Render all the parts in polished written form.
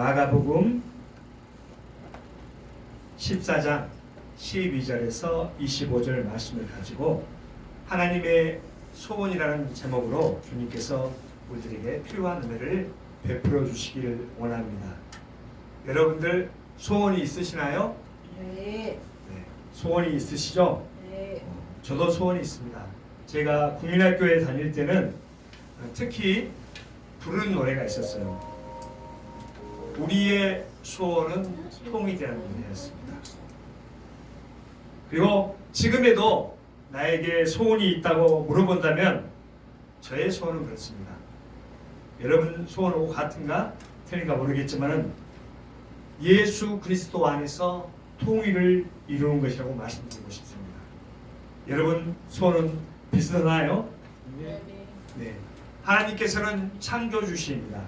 마가복음 14장 12절에서 25절 말씀을 가지고 하나님의 소원이라는 제목으로 주님께서 우리들에게 필요한 은혜를 베풀어 주시기를 원합니다. 여러분들 소원이 있으시나요? 네. 네, 소원이 있으시죠? 네. 저도 소원이 있습니다. 제가 국민학교에 다닐 때는 특히 부르는 노래가 있었어요. 우리의 소원은 통일이라는 노래였습니다. 그리고 지금에도 나에게 소원이 있다고 물어본다면 저의 소원은 그렇습니다. 여러분 소원하고 같은가 틀린가 모르겠지만은 예수 그리스도 안에서 통일을 이루는 것이라고 말씀드리고 싶습니다. 여러분 소원은 비슷하나요? 네. 네. 하나님께서는 창조주십니다.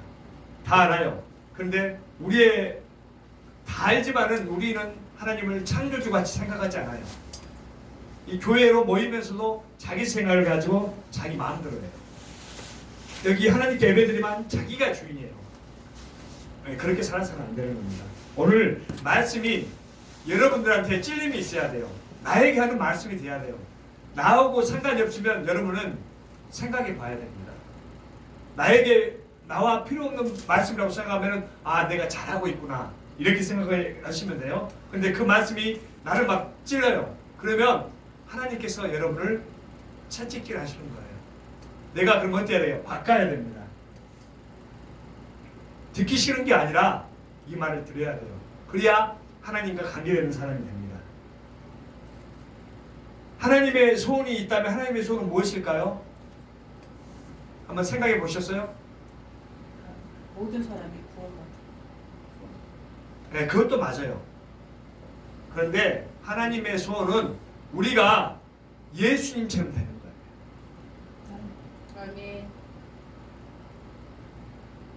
다 알아요. 그런데 우리의 다 알지만은 우리는 하나님을 창조주 같이 생각하지 않아요. 이 교회로 모이면서도 자기 생각을 가지고 자기 마음대로 해요. 여기 하나님께 예배드리면 자기가 주인이에요. 그렇게 살아서는 안 되는 겁니다. 오늘 말씀이 여러분들한테 찔림이 있어야 돼요. 나에게 하는 말씀이 돼야 돼요. 나하고 상관이 없으면 여러분은 생각해 봐야 됩니다. 나와 필요 없는 말씀이라고 생각하면 내가 잘하고 있구나 이렇게 생각하시면 돼요. 근데 그 말씀이 나를 막 찔러요. 그러면 하나님께서 여러분을 채찍질 하시는 거예요. 내가 그럼 어떻게 해야 돼요? 바꿔야 됩니다. 듣기 싫은 게 아니라 이 말을 들어야 돼요. 그래야 하나님과 관계되는 사람이 됩니다. 하나님의 소원이 있다면 하나님의 소원은 무엇일까요? 한번 생각해 보셨어요? 모든 사람이 구원받는. 네, 그것도 맞아요. 그런데 하나님의 소원은 우리가 예수님처럼 되는 거예요. 아멘.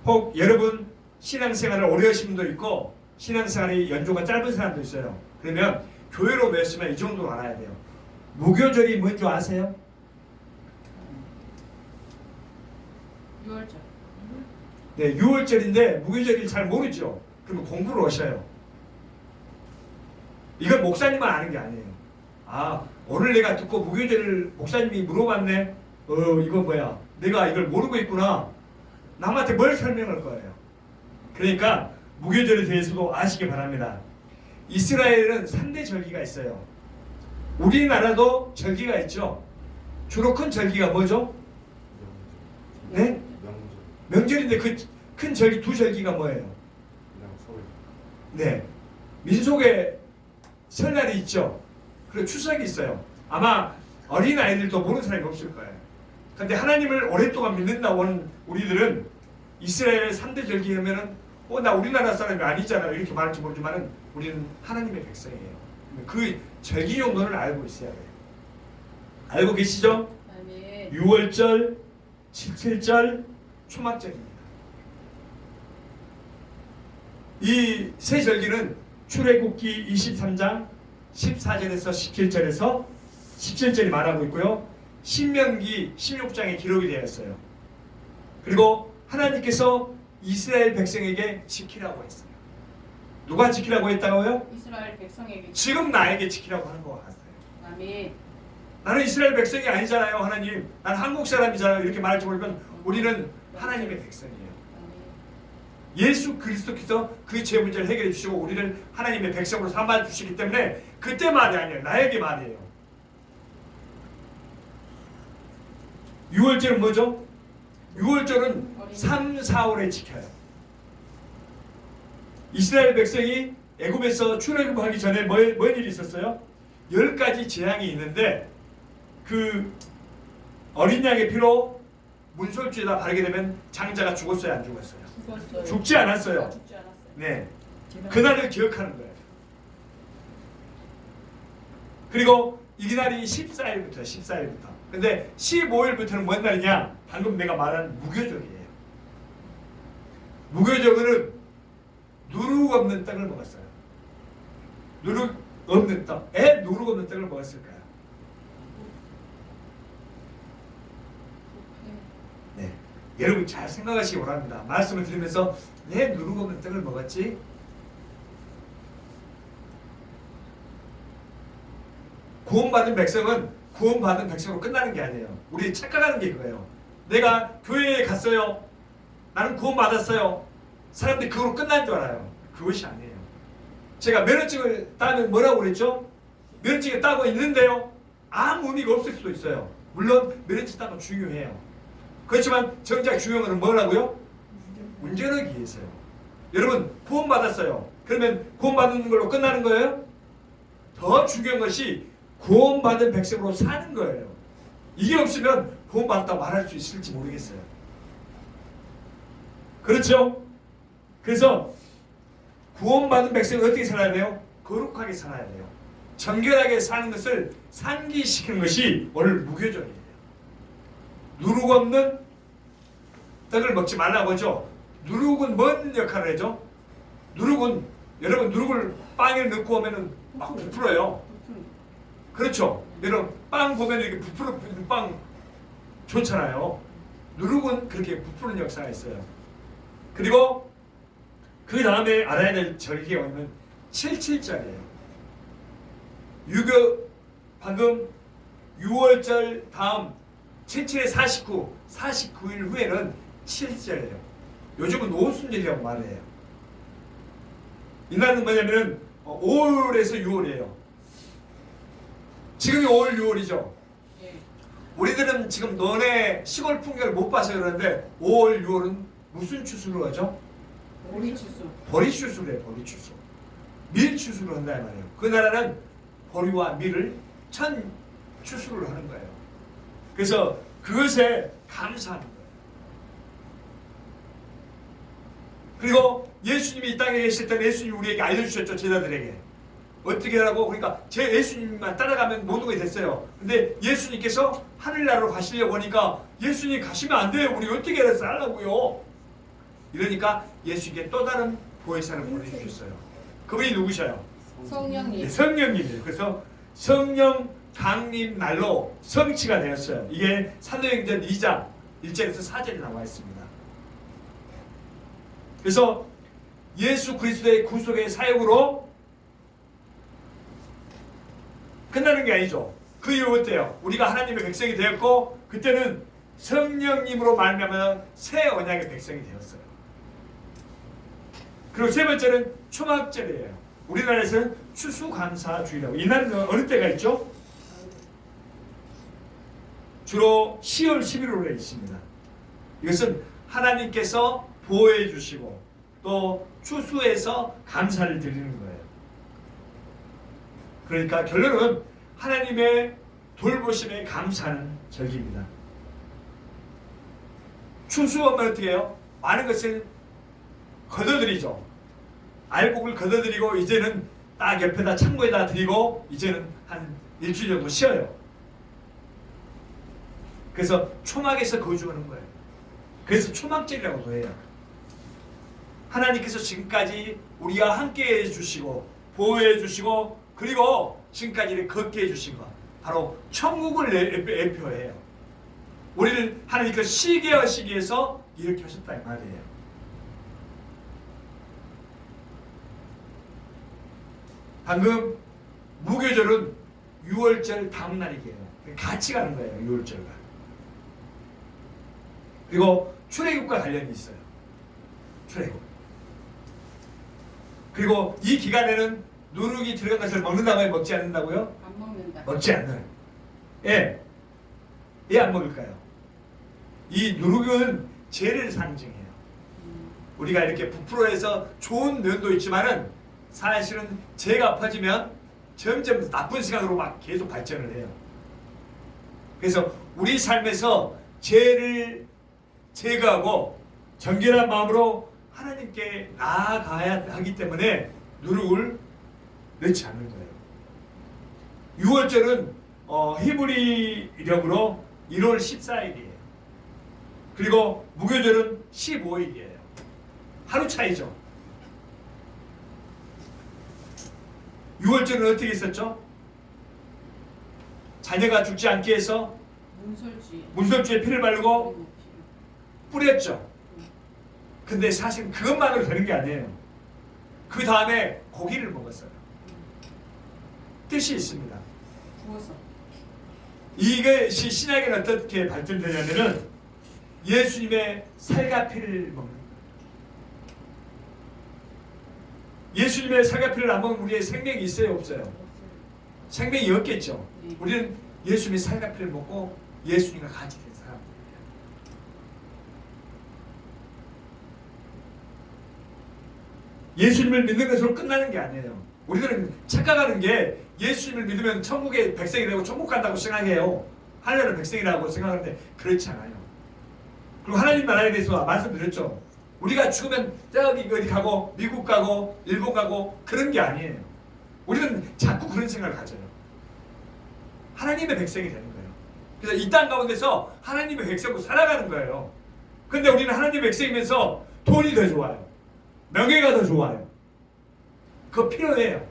혹 여러분 신앙생활을 오래 하신 분도 있고 신앙생활이 연조가 짧은 사람도 있어요. 그러면 교회로 모였으면 이 정도로 알아야 돼요. 무교절이 뭔지 아세요? 6월절. 네, 6월절인데 무교절을 잘 모르죠. 그러면 공부를 하셔요. 이건 목사님만 아는 게 아니에요. 오늘 내가 듣고 무교절을 목사님이 물어봤네. 이거 뭐야? 내가 이걸 모르고 있구나. 남한테 뭘 설명할 거예요. 그러니까 무교절에 대해서도 아시기 바랍니다. 이스라엘은 3대 절기가 있어요. 우리나라도 절기가 있죠. 주로 큰 절기가 뭐죠? 네? 명절인데 그 큰 절기 두 절기가 뭐예요? 네, 민속에 설날이 있죠. 그리고 추석이 있어요. 아마 어린 아이들도 모르는 사람이 없을 거예요. 근데 하나님을 오랫동안 믿는다고 하는 우리들은 이스라엘의 3대 절기 하면은 나 우리나라 사람이 아니잖아요 이렇게 말할지 모르지만은 우리는 하나님의 백성이에요. 그 절기 용도를 알고 있어야 돼요. 알고 계시죠? 아멘. 6월절, 17절, 초막절입니다. 이 세 절기는 출애굽기 23장 14절에서 17절에서 17절이 말하고 있고요. 신명기 16장에 기록이 되어 있어요. 그리고 하나님께서 이스라엘 백성에게 지키라고 했어요. 누가 지키라고 했다고요? 이스라엘 백성에게. 지금 나에게 지키라고 하는 것 같아요. 아멘. 나는 이스라엘 백성이 아니잖아요. 하나님, 난 한국 사람이잖아요. 이렇게 말할지 모르면 우리는 하나님의 백성이에요. 예수 그리스도께서 그 죄 문제를 해결해 주시고 우리를 하나님의 백성으로 삼아 주시기 때문에 그때 말이 아니에요. 나에게 말이에요. 6월절은 뭐죠? 6월절은 3, 4월에 지켜요. 이스라엘 백성이 애굽에서 출애굽하기 전에 뭔 일이 있었어요? 10가지 재앙이 있는데 그 어린 양의 피로 문설주에다 바르게 되면 장자가 죽었어요, 안 죽었어요? 죽었어요. 죽지 않았어요. 죽지 않았어요. 네, 그날을 기억하는 거예요. 그리고 이날이 14일부터예요. 14일부터. 근데 15일부터는 뭔 날이냐? 방금 내가 말한 무교절이에요. 무교절은 누룩 없는 떡을 먹었어요. 누룩 없는 떡. 누룩 없는 떡을 먹었을까요? 네. 여러분 잘 생각하시기 바랍니다. 말씀을 들으면서 내 누르고 없는 떡을 먹었지? 구원받은 백성은 구원받은 백성으로 끝나는 게 아니에요. 우리 착각하는 게 그거예요. 내가 교회에 갔어요. 나는 구원받았어요. 사람들이 그거로 끝난 줄 알아요. 그것이 아니에요. 제가 면허증을 따면 뭐라고 그랬죠? 면허증을 따고 있는데요. 아무 의미가 없을 수도 있어요. 물론 면허증 따면 중요해요. 그렇지만 정작 중요한 것은 뭐라고요? 운전하기 위해서요. 여러분 구원받았어요. 그러면 구원받는 걸로 끝나는 거예요? 더 중요한 것이 구원받은 백성으로 사는 거예요. 이게 없으면 구원받았다고 말할 수 있을지 모르겠어요. 그렇죠? 그래서 구원받은 백성은 어떻게 살아야 돼요? 거룩하게 살아야 돼요. 정결하게 사는 것을 상기시키는 것이 오늘 무교절이에요. 누룩 없는 떡을 먹지 말라고 하죠. 누룩은 뭔 역할을 하죠? 누룩은 여러분 누룩을 빵에 넣고 오면은 막 부풀어요. 그렇죠. 여러분 빵 보면 이렇게 부풀어지는 빵 좋잖아요. 누룩은 그렇게 부푸는 역사가 있어요. 그리고 그 다음에 알아야 될 절기가 오면 77절이에요. 유교 방금 6월절 다음 77에 49, 49일 후에는 7절이에요. 요즘은 오순절이라고 말해요. 이날은 뭐냐면은 5월에서 6월이에요. 지금이 5월, 6월이죠. 예. 우리들은 지금 너네 시골 풍경을 못 봐서 그러는데 5월, 6월은 무슨 추수로 하죠? 보리추수. 보리추수로 해요. 보리추수. 밀추수로 한다 이 말이에요. 그 나라는 보리와 밀을 천 추수를 하는 거예요. 그래서 그것에 감사하는 거예요. 그리고 예수님이 이 땅에 계실 때는 예수님이 우리에게 알려주셨죠. 제자들에게. 어떻게 하라고? 그러니까 제 예수님만 따라가면 모든 게 됐어요. 근데 예수님께서 하늘나라로 가시려고 하니까 예수님 가시면 안 돼요. 우리 어떻게 해서 하려고요? 이러니까 예수님께 또 다른 보혜사를 보내주셨어요. 그분이 누구셔요? 성령님. 네, 성령님이에요. 그래서 성령 강림 날로 성취가 되었어요. 이게 사도행전 2장 1절에서 4절에 나와 있습니다. 그래서 예수 그리스도의 구속의 사역으로 끝나는 게 아니죠. 그 이후 어때요? 우리가 하나님의 백성이 되었고 그때는 성령님으로 말미암아 새 언약의 백성이 되었어요. 그리고 세 번째는 초막절이에요. 우리나라에서는 추수감사주의라고. 이날은 어느 때가 있죠? 주로 10월 11월에 있습니다. 이것은 하나님께서 보호해 주시고 또 추수해서 감사를 드리는 거예요. 그러니까 결론은 하나님의 돌보심에 감사하는 절기입니다. 추수하면 어떻게 해요? 많은 것을 걷어들이죠. 알곡을 걷어들이고 이제는 딱 옆에다 창고에다 드리고 이제는 한 일주일 정도 쉬어요. 그래서 초막에서 거주하는 거예요. 그래서 초막절이라고도 해요. 하나님께서 지금까지 우리와 함께 해주시고 보호해 주시고 그리고 지금까지 이렇게 걷게 해주신 것 바로 천국을 대표해요. 우리를 하나님께서 쉬게 하시기 위해서 이렇게 하셨다 이 말이에요. 방금 무교절은 6월절 다음 날이에요. 같이 가는 거예요. 6월절과. 그리고 출애굽과 관련이 있어요. 출애굽. 그리고 이 기간에는 누룩이 들어간 것을 먹는다고요? 먹지 않는다고요? 안 먹는다. 먹지 않는. 예. 왜 안 먹을까요? 이 누룩은 죄를 상징해요. 우리가 이렇게 부풀어해서 좋은 면도 있지만은 사실은 죄가 퍼지면 점점 나쁜 생각으로 막 계속 발전을 해요. 그래서 우리 삶에서 죄를 제거하고 정결한 마음으로 하나님께 나아가야 하기 때문에 누룩을 넣지 않는 거예요. 6월절은 히브리력으로 1월 14일이에요. 그리고 무교절은 15일이에요. 하루 차이죠. 6월절은 어떻게 있었죠? 자녀가 죽지 않게 해서 문설주의. 문설주에 피를 바르고 뿌렸죠. 근데 사실 그것만으로 되는 게 아니에요. 그 다음에 고기를 먹었어요. 뜻이 있습니다. 구워서. 이것이 신약에는 어떻게 발전되냐면은 예수님의 살과 피를 먹는 거예요. 예수님의 살과 피를 안 먹으면 우리의 생명이 있어요, 없어요? 생명이 없겠죠. 네. 우리는 예수님의 살과 피를 먹고 예수님과 같이 된 사람들이에요. 예수님을 믿는 것으로 끝나는 게 아니에요. 우리들은 착각하는 게 예수님을 믿으면 천국의 백성이 되고 천국 간다고 생각해요. 하늘의 백성이라고 생각하는데 그렇지 않아요. 그리고 하나님 나라에 대해서 말씀드렸죠. 우리가 죽으면 저기 어디 가고 미국 가고 일본 가고 그런 게 아니에요. 우리는 자꾸 그런 생각을 가져요. 하나님의 백성이 되는 거예요. 그래서 이 땅 가운데서 하나님의 백성으로 살아가는 거예요. 근데 우리는 하나님의 백성이면서 돈이 더 좋아요. 명예가 더 좋아요. 그거 필요해요.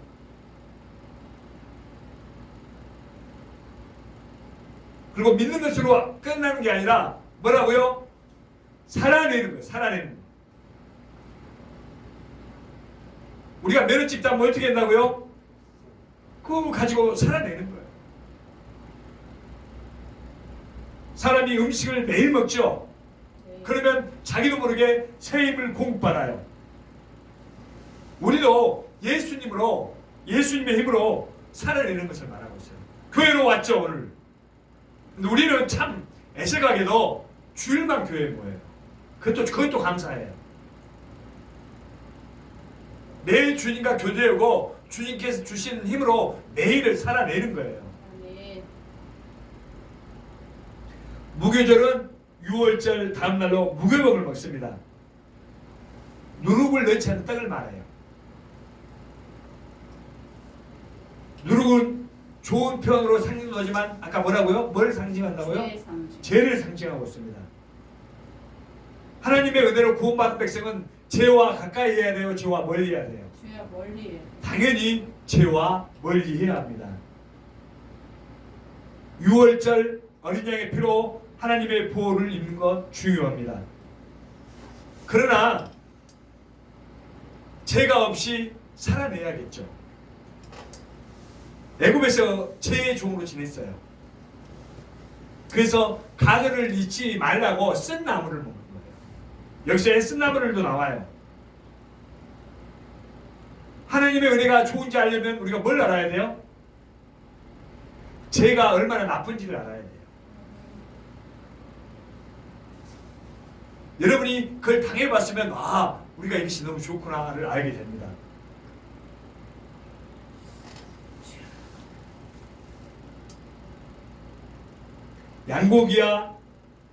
그리고 믿는 것으로 끝나는 게 아니라 뭐라고요? 살아내는 거예요. 살아내는 거예요. 우리가 면허집 따면 어떻게 한다고요? 그거 가지고 살아내는 거예요. 사람이 음식을 매일 먹죠. 네. 그러면 자기도 모르게 새 힘을 공급받아요. 우리도 예수님으로, 예수님의 힘으로 살아내는 것을 말하고 있어요. 교회로 왔죠, 오늘. 근데 우리는 참 애석하게도 주일만 교회에 모여요. 그것도 감사해요. 매일 주님과 교제하고 주님께서 주신 힘으로 매일을 살아내는 거예요. 아멘. 무교절은 6월절 다음날로 무교병을 먹습니다. 누룩을 넣지 않은 떡을 말해요. 누룩은 좋은 표현으로 상징하지만 아까 뭐라고요? 뭘 상징한다고요? 죄의 상징. 죄를 상징하고 있습니다. 하나님의 은혜로 구원받은 백성은 죄와 가까이 해야 돼요? 죄와 멀리 해야 돼요? 죄와 멀리. 당연히 죄와 멀리 해야 합니다. 6월절 어린 양의 피로 하나님의 보호를 입는 것 중요합니다. 그러나 죄가 없이 살아내야겠죠. 애굽에서 죄의 종으로 지냈어요. 그래서 가늘을 잊지 말라고 쓴 나무를 먹는 거예요. 역시 쓴 나무들도 나와요. 하나님의 은혜가 좋은지 알려면 우리가 뭘 알아야 돼요? 죄가 얼마나 나쁜지를 알아야 돼요. 여러분이 그걸 당해봤으면 아, 우리가 이것이 너무 좋구나를 알게 됩니다. 양고기야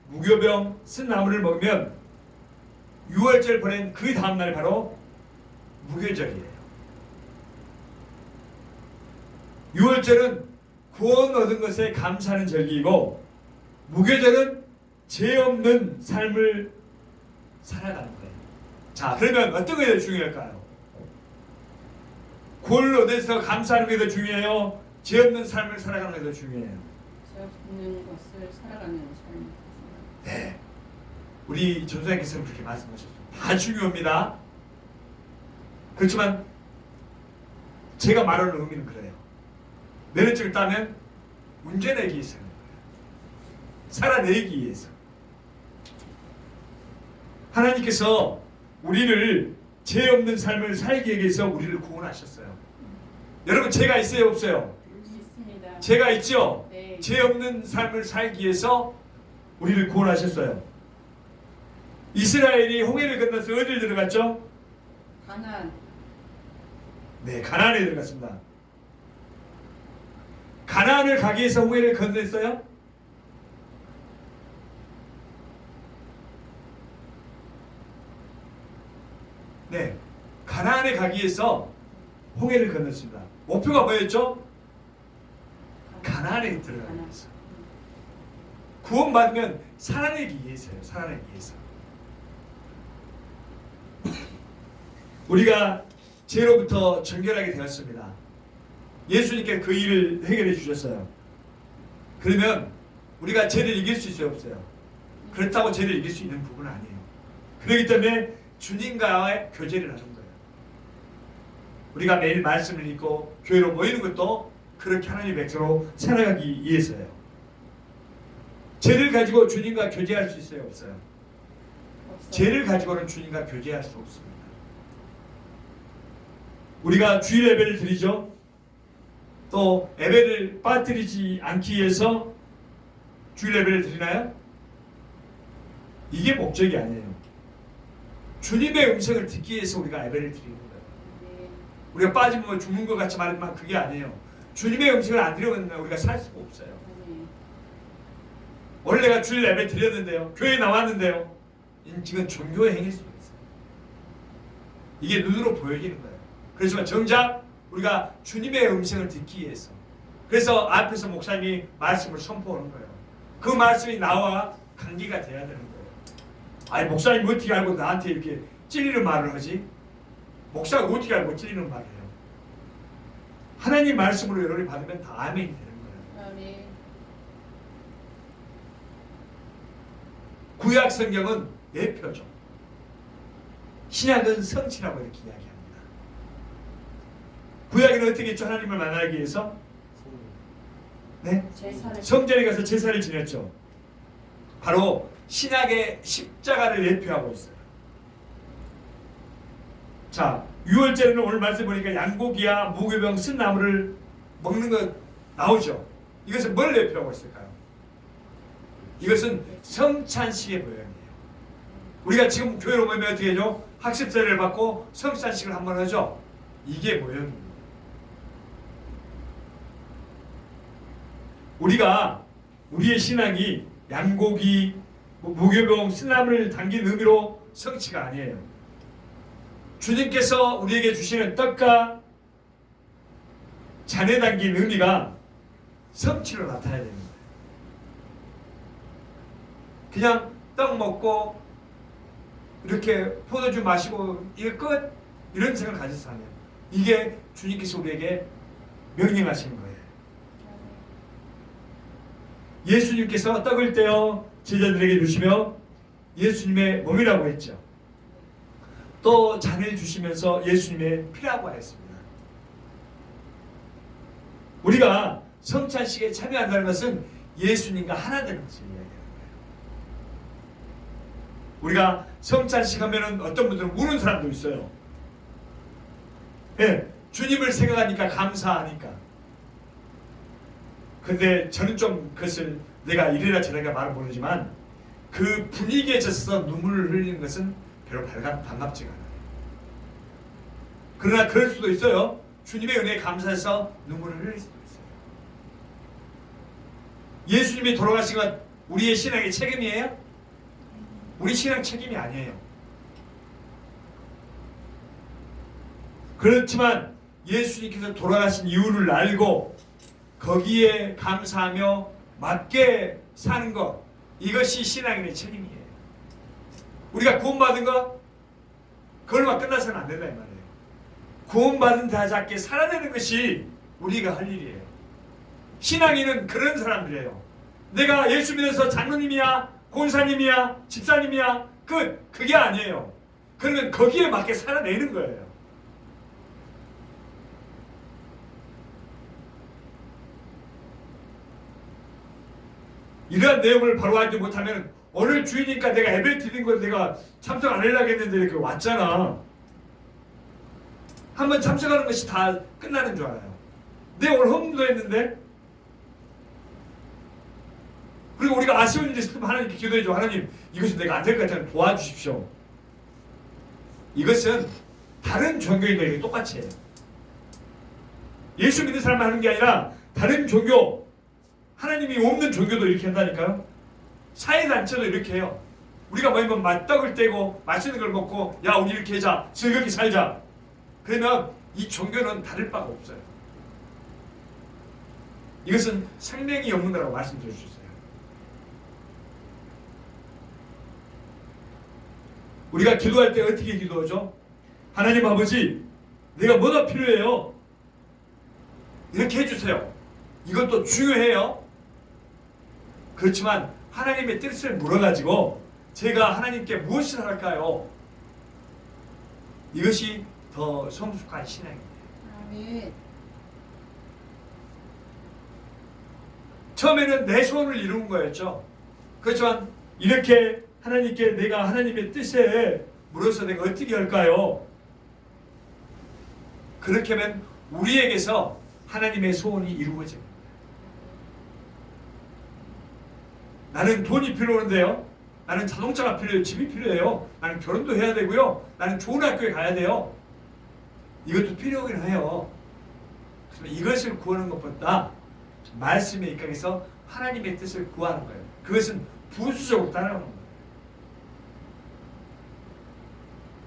무교병 쓴 나물을 먹으면 6월절 보낸 그 다음날 바로 무교절이에요. 6월절은 구원 얻은 것에 감사하는 절기이고 무교절은 죄 없는 삶을 살아가는 거예요. 자, 그러면 어떤 게 더 중요할까요? 구원을 얻어서 감사하는 게 더 중요해요? 죄 없는 삶을 살아가는 게 더 중요해요? 죄 없는 것을 살아가는 삶. 네, 우리 전도사님께서는 그렇게 말씀하셨어요. 다 중요합니다. 그렇지만 제가 말하는 의미는 그래요. 면허증을 따면 운전하기 위해서 살아내기 위해서 하나님께서 우리를 죄 없는 삶을 살기 위해서 우리를 구원하셨어요. 여러분 죄가 있어요, 없어요? 있습니다. 죄가 있죠? 네. 죄 없는 삶을 살기 위해서 우리를 구원하셨어요. 이스라엘이 홍해를 건너서 어디를 들어갔죠? 가나안. 네, 가나안에 들어갔습니다. 가나안을 가기 위해서 홍해를 건넜어요? 네, 가나안에 가기 위해서 홍해를 건넜습니다. 목표가 뭐였죠? 가나안에 들어가기 위해서. 구원받으면 살아내기 위해서요. 살아내기 위해서. 우리가 죄로부터 정결하게 되었습니다. 예수님께 그 일을 해결해 주셨어요. 그러면 우리가 죄를 이길 수 있어요, 없어요? 그렇다고 죄를 이길 수 있는 부분은 아니에요. 그렇기 때문에 주님과의 교제를 하는 거예요. 우리가 매일 말씀을 읽고 교회로 모이는 것도 그렇게 하나님의 백성으로 살아가기 위해서예요. 죄를 가지고 주님과 교제할 수 있어요? 없어요? 없어요. 죄를 가지고는 주님과 교제할 수 없습니다. 우리가 주일 예배를 드리죠. 또 예배를 빠뜨리지 않기 위해서 주일 예배를 드리나요? 이게 목적이 아니에요. 주님의 음성을 듣기 위해서 우리가 예배를 드리는 거예요. 네. 우리가 빠지면 죽는 것 같이 말하지만 그게 아니에요. 주님의 음성을 안 들으면 우리가 살 수가 없어요. 네. 오늘 내가 주일 예배 드렸는데요. 교회에 나왔는데요. 지금 종교의 행위일 수도 있어요. 이게 눈으로 보여지는 거예요. 그렇지만 정작 우리가 주님의 음성을 듣기 위해서, 그래서 앞에서 목사님이 말씀을 선포하는 거예요. 그 말씀이 나와 관계가 돼야 되는 거예요. 아니 목사님 어떻게 알고 나한테 이렇게 찔리는 말을 하지? 목사가 어떻게 알고 찔리는 말을 해요? 하나님 말씀으로 여러분이 받으면 다 아멘이 되는 거예요. 아멘. 구약 성경은 예표죠. 신약은 성취라고 이렇게 이야기합니다. 구약에는 어떻게 했죠? 하나님을 만나기 위해서? 네? 제사를 성전에 가서 제사를 지냈죠. 바로 신약의 십자가를 예표하고 있어요. 자, 유월절에는 오늘 말씀 보니까 양고기와 무교병 쓴 나무를 먹는 것 나오죠. 이것은 뭘 예표하고 있을까요? 이것은 성찬식의 모양이에요. 우리가 지금 교회로 모이면 어떻게 하죠? 학습제를 받고 성찬식을 한번 하죠. 이게 모형입니다. 우리가 우리의 신앙이 양고기, 무교병, 쓴나무를 담긴 의미로 성취가 아니에요. 주님께서 우리에게 주시는 떡과 잔에 담긴 의미가 성취로 나타나야 됩니다. 그냥 떡 먹고 이렇게 포도주 마시고 이게 끝 이런 생각을 가져서 하면 이게 주님께서 우리에게 명령하시는 거예요. 예수님께서 떡을 떼어 제자들에게 주시며 예수님의 몸이라고 했죠. 또 잔을 주시면서 예수님의 피라고 하였습니다. 우리가 성찬식에 참여한다는 것은 예수님과 하나 되는 것을 이야기하는 거예요. 우리가 성찬식 하면은 어떤 분들은 우는 사람도 있어요. 예, 주님을 생각하니까 감사하니까. 근데 저는 좀 그것을 내가 이래라 저래라 말을 모르지만 그 분위기에 젖어서 눈물을 흘리는 것은 별로 반갑지가 않아요. 그러나 그럴 수도 있어요. 주님의 은혜에 감사해서 눈물을 흘릴 수도 있어요. 예수님이 돌아가신 건 우리의 신앙의 책임이에요? 우리 신앙 책임이 아니에요. 그렇지만 예수님께서 돌아가신 이유를 알고 거기에 감사하며 맞게 사는 것, 이것이 신앙인의 책임이에요. 우리가 구원받은 것 그걸만 끝나서는 안 된다 이 말이에요. 구원받은 자답게 살아내는 것이 우리가 할 일이에요. 신앙인은 그런 사람들이에요. 내가 예수 믿어서 장로님이야, 권사님이야, 집사님이야, 그게 아니에요. 그러면 거기에 맞게 살아내는 거예요. 이러한 내용을 바로 알지 못하면 오늘 주일이니까 내가 예배 드린 걸 내가 참석 안 하려고 했는데 이렇게 왔잖아. 한번 참석하는 것이 다 끝나는 줄 알아요. 내가 오늘 헌금도 했는데. 그리고 우리가 아쉬운 일이 있으면 하나님께 기도해줘. 하나님 이것이 내가 안 될 것 같아요. 도와주십시오. 이것은 다른 종교인들에게 똑같이 해요. 예수 믿는 사람만 하는 게 아니라 다른 종교, 하나님이 없는 종교도 이렇게 한다니까요. 사회단체도 이렇게 해요. 우리가 모이면 떡을 떼고 맛있는 걸 먹고 야 우리 이렇게 하자, 즐겁게 살자. 그러면 이 종교는 다를 바가 없어요. 이것은 생명이 없는 거라고 말씀드려 주셨어요. 우리가 기도할 때 어떻게 기도하죠? 하나님 아버지, 내가 뭐가 필요해요? 이렇게 해주세요. 이것도 중요해요. 그렇지만 하나님의 뜻을 물어가지고 제가 하나님께 무엇을 할까요? 이것이 더 성숙한 신앙입니다. 아멘. 처음에는 내 소원을 이루는 거였죠. 그렇지만 이렇게 하나님께 내가 하나님의 뜻에 물어서 내가 어떻게 할까요? 그렇게 하면 우리에게서 하나님의 소원이 이루어집니다. 나는 돈이 필요한데요. 나는 자동차가 필요해요. 집이 필요해요. 나는 결혼도 해야 되고요. 나는 좋은 학교에 가야 돼요. 이것도 필요하긴 해요. 그래서 이것을 구하는 것보다 말씀의 입각에서 하나님의 뜻을 구하는 거예요. 그것은 부수적으로 따라오는 거예요.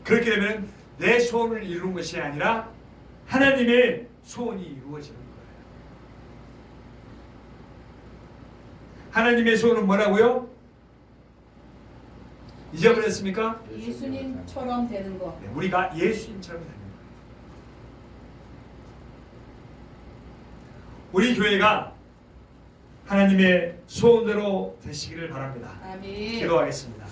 그렇게 되면 내 소원을 이루는 것이 아니라 하나님의 소원이 이루어지는 거예요. 하나님의 소원은 뭐라고요? 잊어버렸습니까? 예수님처럼 되는 것. 네, 우리가 예수님처럼 되는 거예요. 우리 교회가 하나님의 소원대로 되시기를 바랍니다. 아멘. 기도하겠습니다.